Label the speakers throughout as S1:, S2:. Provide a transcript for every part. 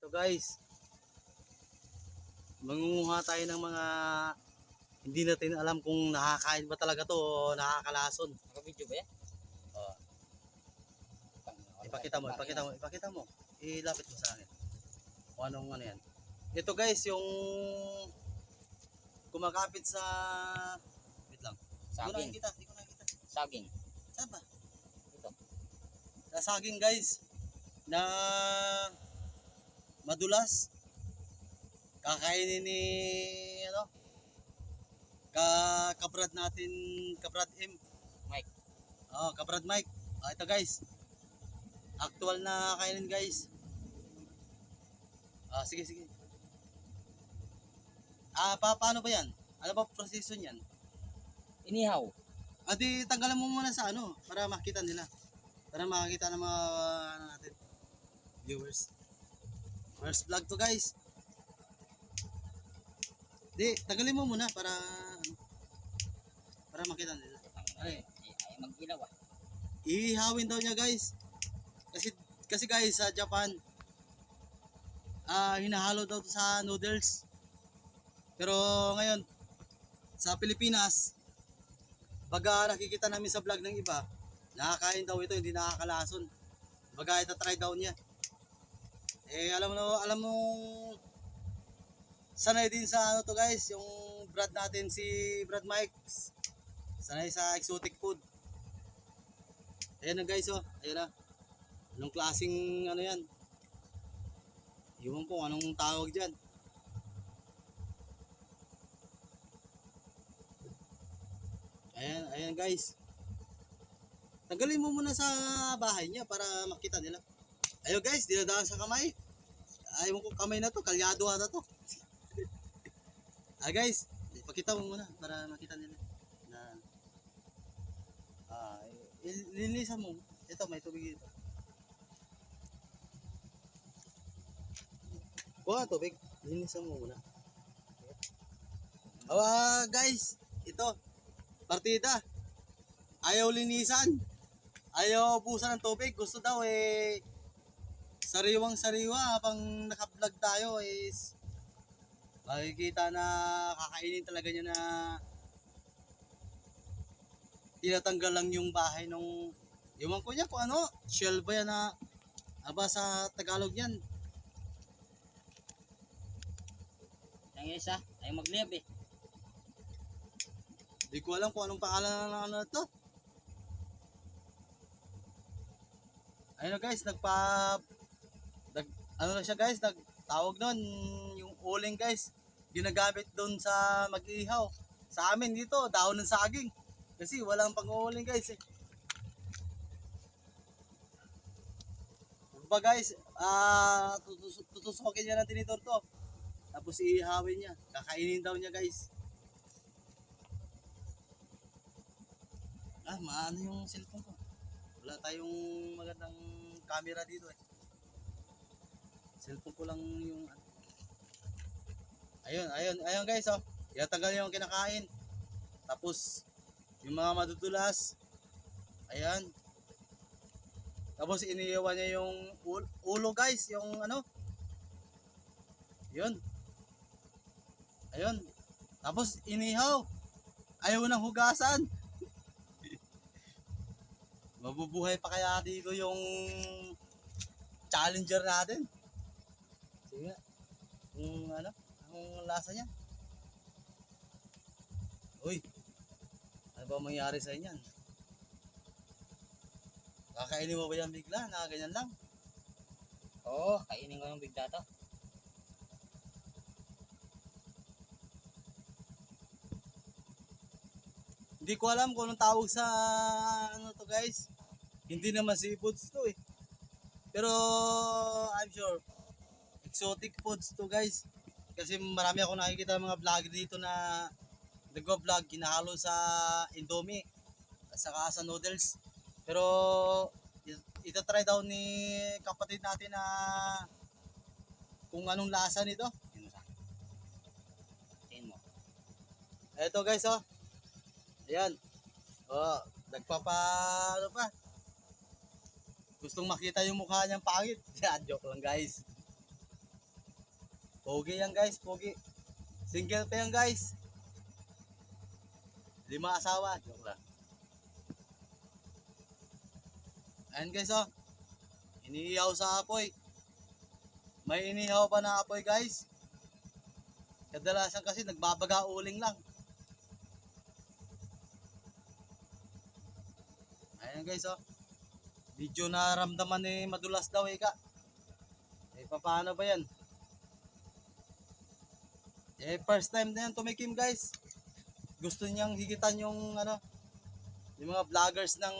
S1: Ito guys, mangunguha tayo ng mga hindi natin alam kung nakakain ba talaga to o nakakalason.
S2: Naka-video ba yan?
S1: Oh, ipakita mo. Ilapit mo sa akin. Kung anong ano yan. Ito guys, yung kumakapit sa... Wait lang.
S2: Saging.
S1: Hindi ko nakikita.
S2: Saging.
S1: Saan ba?
S2: Ito.
S1: Sa saging guys, na madulas. Kakainin ni ano? Kabrad natin, Kabrad M.
S2: Mike.
S1: Oh, Kabrad Mike. Ito guys. Actual na kainin guys. Sige. Paano ba yan? Ano ba proseso niyan?
S2: Inihaw.
S1: Di tanggalan mo muna sa ano para makita nila. Para makakita ng mga ano natin viewers. First vlog to guys. Tanggalin mo muna para makita nila.
S2: Ay mag-ilaw ah.
S1: Ihawin daw niya guys. Kasi guys sa Japan hinahalo daw to sa noodles. Pero ngayon sa Pilipinas baga nakikita namin sa vlog ng iba, nakakain daw ito, hindi nakakalason. Baga ita-try daw niya. Alam mo sanay din sa ano to guys, yung Brad natin si Brad Mike. Sanay sa exotic food. Ayan na guys oh, ayan na. Anong klaseng ano yan? Iwan ko anong tawag dyan. Ayan guys. Tanggalin mo muna sa bahay niya para makita nila. Ayun guys, dinadaan sa kamay. Ayaw ko kamay na to, kalyado ata to. Guys, ipakita mo muna para makita nila. Linisan mo. Ito, may tubig dito. Kuha tubig. Linisan mo muna. Guys, ito. Partida. Ayaw linisan. Ayaw busan ng tubig. Gusto daw sariwang-sariwa habang naka-vlog tayo is makikita na kakainin talaga niya na tinatanggal lang yung bahay nung iwan ko niya kung ano, shell ba yan na aba sa Tagalog yan.
S2: Yung isa ay magliyab eh.
S1: Di ko alam kung anong pangalan ng ano to. Ayun na guys, ano na siya guys, nagtawag nun, yung uling guys, ginagamit doon sa mag-ihaw. Sa amin dito, dahon ng saging. Kasi walang pang-uuling guys eh. Diba guys, tutusokin niya ng tinitor to. Tapos iihawin niya, kakainin daw niya guys. Maano yung cellphone ko. Wala tayong magandang camera dito eh. Cellphone ko lang yung ayun guys oh. Itatanggal yung kinakain. Tapos yung mga madudulas. Ayan. Tapos iniiwan niya yung ulo guys, yung ano. Yun. Ayun. Tapos inihaw. Ayaw nang hugasan. Mabubuhay pa kaya dito yung challenger natin? Sige nga. Anong lasa niya? Uy. Ano ba mangyari sa inyan? Kakainin mo ba yan bigla? Ganyan lang?
S2: Oo, kainin ko yung bigla to.
S1: Hindi ko alam kung anong tawag sa ano to guys. Hindi naman seafoods to eh. Pero I'm sure exotic foods to guys. Kasi marami ako nakikita mga vlogger dito na nagvo-vlog ginahalo sa Indomie at saka sa noodles. Pero ita-try daw ni kapatid natin na kung anong lasa nito.
S2: Tingin mo.
S1: Eto guys oh. Ayan. Ano pa? Gustong makita yung mukha niyang pangit. Joke lang guys. Pogi yan guys, pogi. Single pa yan guys. 5 asawa. Joke lang. Ayan guys oh. Iniihaw sa apoy. May inihaw pa na apoy guys. Kadalasan kasi nagbabaga uling lang. Ayan guys oh. Medyo naramdaman ni madulas daw ika. Eh paano ba yan? Eh first time na yan tumikim guys. Gusto niyang higitan yung ano, yung mga vloggers ng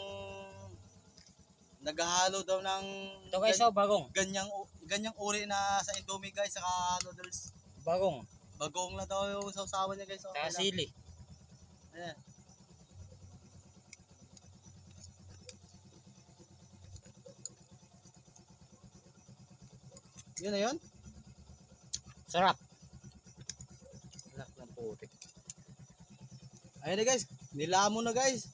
S1: naghahalo daw ng
S2: Ito guys, oh, bagong.
S1: ganyang uri na sa Indomie guys, saka noodles.
S2: Bagong.
S1: Bagong na daw yung sausawan niya guys.
S2: Saka sili.
S1: Ayan. Yun na yun?
S2: Sarap.
S1: Anak ng putik. Ayun na guys, nilamon na guys.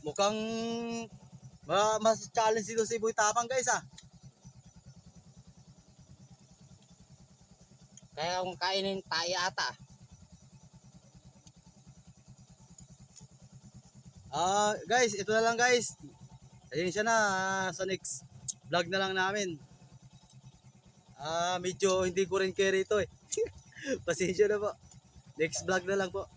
S1: Mukhang mas challenge dito si Boy Tapang guys ah.
S2: Kaya kung kainin tayo ata.
S1: Guys, ito na lang guys. Ayun siya na sa next vlog na lang namin. Medyo hindi ko rin carry ito eh. Pasensya na po. Next vlog na lang po.